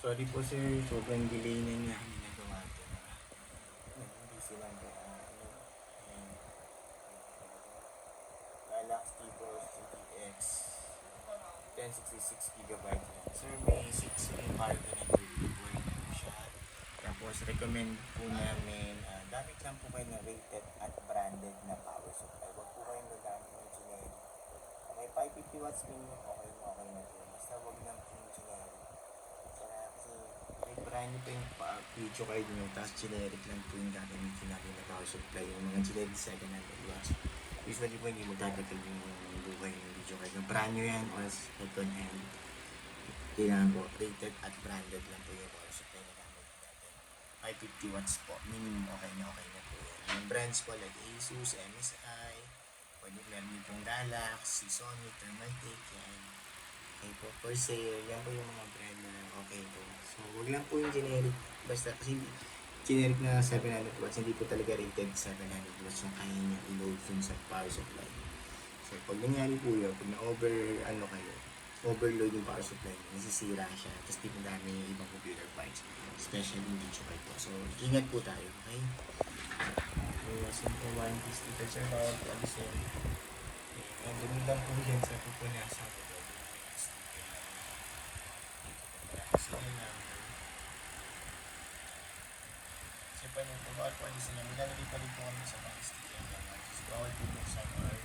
Sorry po sir, sobrang delay na niya ginagawa ito na busy lang po ang Galaxy Force GTX 1066GB lang. Sir, may 6 yung cargo na po po siya. Tapos recommend po namin gamit lang po kayo na rated at branded na power supply. Huwag po kayong gagamit ng generic. Okay, 550 watts minimum, okay na po. Basta huwag lang po yung generic. Kasi may brand nyo pa yung video kayo nyo, tapos generic lang po yung gagamitin natin na power supply. Yung mga generic second hand watts. Usually po hindi magtatagal yung buhay ng video kayo. Yung brand nyo yan or second hand. Kailangan po, rated at branded lang po yung power supply na gamit natin. 550 watts po, minimum okay na po yan. Yung brands po like Asus, MSI, pwede meron yung pong Galaxy, Sony, Thermaltake, yan. Okay po, for sale, yan po yung mga brand na okay po. So, huwag lang po yung generic, basta kasi generic na 700 watts, hindi po talaga rated 700 watts yung kaya niya i-load dun sa power supply. So, pag nangyari po yun, pag overload yung power supply, nasisira siya, tapos di po dami yung ibang computer parts, especially yung video card po. So, ingat po tayo, okay? So, simple warranty sticker, sir, bawal po alisin. And dun lang po yan sa pupunasan ko. Sige lang. Kasi pa yung bawal po alisin niya, nilalagay pa rin po kami sa mga sticker niya. Just bawal po buksan or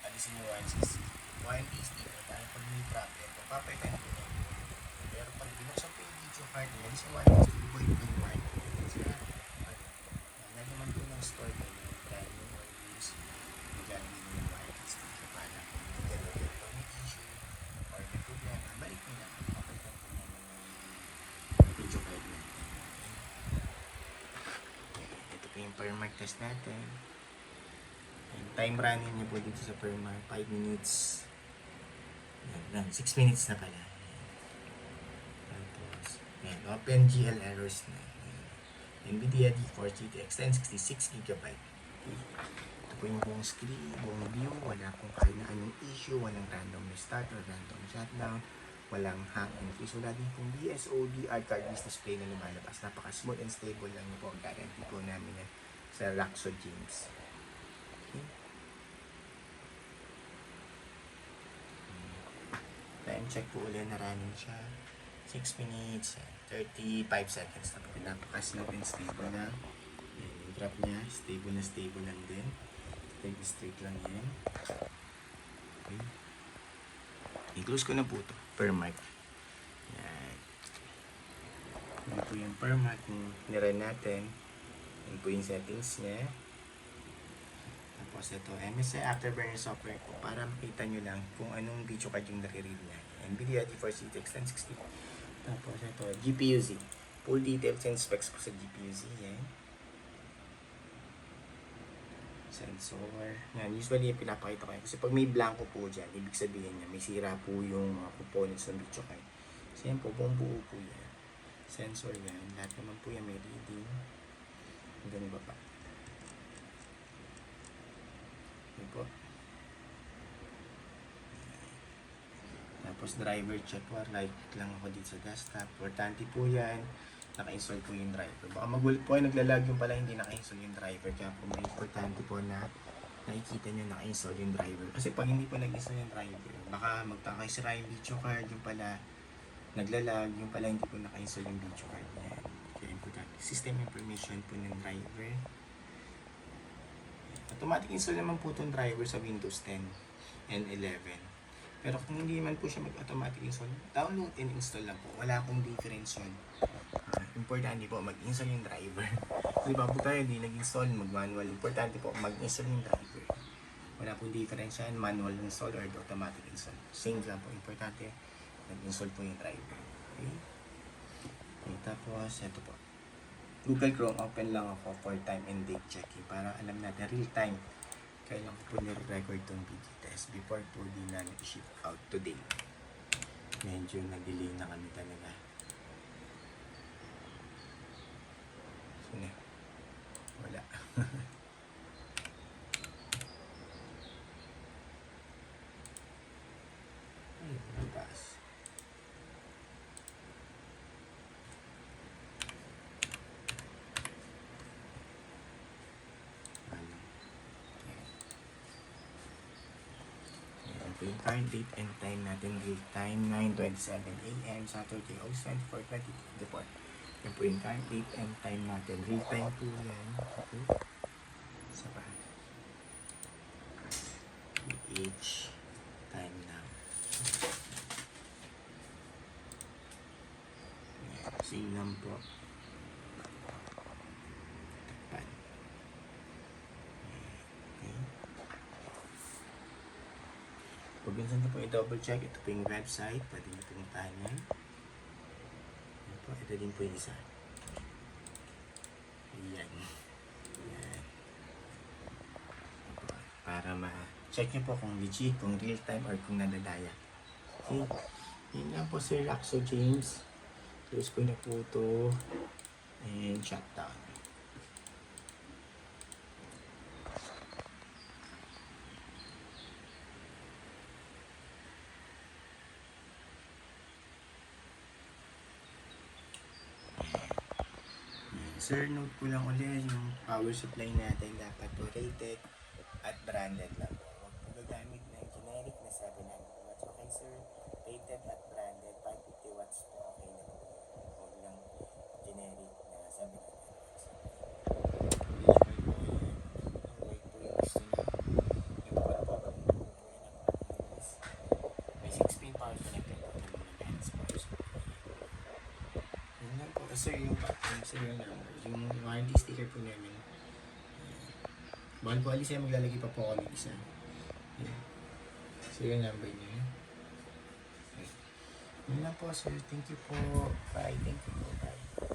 alisin yung warranty sticker. Dahil pag may problem, papapaitan po niya. Pero pag binuksan po yung video card niya, alisin yung warranty sticker po yung warranty. Kasi nalaman po ng store ko yung brand new or use, nilalagay mo yung warranty sticker para kung hindi po may issue or may problema, balik nyo lang. Papaitan po niya yung video card niya. Ito po yung per mark test natin. And time running niya po dito sa per mark, 5 minutes. Yan, 6 minutes na pala. Tapos, yan, OpenGL errors na. NVIDIA GeForce GTX 1066GB. Ito po yung buong screen, buong view. Wala pong kahit na anong issue. Walang random restart or random shutdown. Walang hang and freeze. Wala din pong BSOD card display na lumalabas. Napaka-smooth and stable lang po. Guarantee po namin yan sa Raxo James. Okay. Time check po ulit na running siya. 6 minutes, 35 seconds na po. Napaka-smooth and stable na. Yung drop niya, stable lang din. Straight lang yan. Okay. I-close ko na po ito. Per mark. Yan. Yan po yung per mark yung niran natin. Yan po yung settings niya. Tapos ito, MSI Afterburner software po para makita nyo lang kung anong video card yung nare-read niya. NVIDIA GeForce GTX 1060. Tapos ito, GPU-Z. Full details and specs po sa GPU-Z. Yan. Sensor. Yan, usually pinapakita ko yan. Kasi pag may blanco po dyan, ibig sabihin niya, may sira po yung mga components ng video card. Kasi yan po, buong buo po yan. Sensor yan. Lahat naman po yan may reading. Hanggang baba. Yan po. Tapos driver check po. Right lang ako dito sa desktop. Importante po yan. Naka-install po yung driver. Baka magulit po ay naglalag yung pala hindi naka-install yung driver. Kaya po may importante po na nakikita nyo naka-install yung driver. Kasi pag hindi po nag-install yung driver, baka magtakay sira yung video card. Yung pala naglalag. Yung pala hindi po naka-install yung video card. Yan. Kaya importante. System information po ng driver. Automatic install naman po itong driver sa Windows 10 and 11. Pero kung hindi man po siya mag-automatic install, download and install lang po. Wala akong difference yun. Importante po, mag-install yung driver. Di ba po tayo, hindi nag-install, mag-manual. Importante po, mag-install yung driver. Wala pong difference yan, manual install or automatic install. Same lang po, importante, mag-install po yung driver. Okay? Okay, tapos, ito po. Google Chrome, open lang ako for time and date checking para alam natin real time kailan ko po nire-record itong video test before po di na nag-ship out today. Medyo nag-delay na kami talaga. So, wala. Ay, mabas. yung current date and time natin. Real time, 9:27 a.m. Saturday, August 24, 2024. Yan po yung current date and time natin. Real time po yan. Okay. Isa pa. PH time now. Yan. Same lang po. Takpan. Okay. Pag minsan na po i-double check, ito po yung website. Pwede nyo pumuntahan yan. Yan po, ito din po yung isa. Yan. Yan. Para ma-check nyo po kung legit, kung real time, or kung nadadaya. Okay. Yun lang po Sir Raxo James. Close ko na po ito. And shutdown. Sir, note ko lang ulit yung power supply natin dapat po rated at branded lang po. Huwag po gagamit ng generic na 700 watts. Okay sir, rated at branded 550 watts po okay na po. Huwag lang generic na 700 watts. Visual po yan. Ang white po yung gusto niya. Yung power po po yan ang is may 6-pin power connector po ng mga bands power supply. Yun lang po. Sir, yung serial number, yung warranty sticker po namin. Bawal po alis yan, maglalagay pa po ako ng isa. Yan. Serial number niya. Okay. Yun lang po sir. Thank you po. Bye. Thank you po. Bye.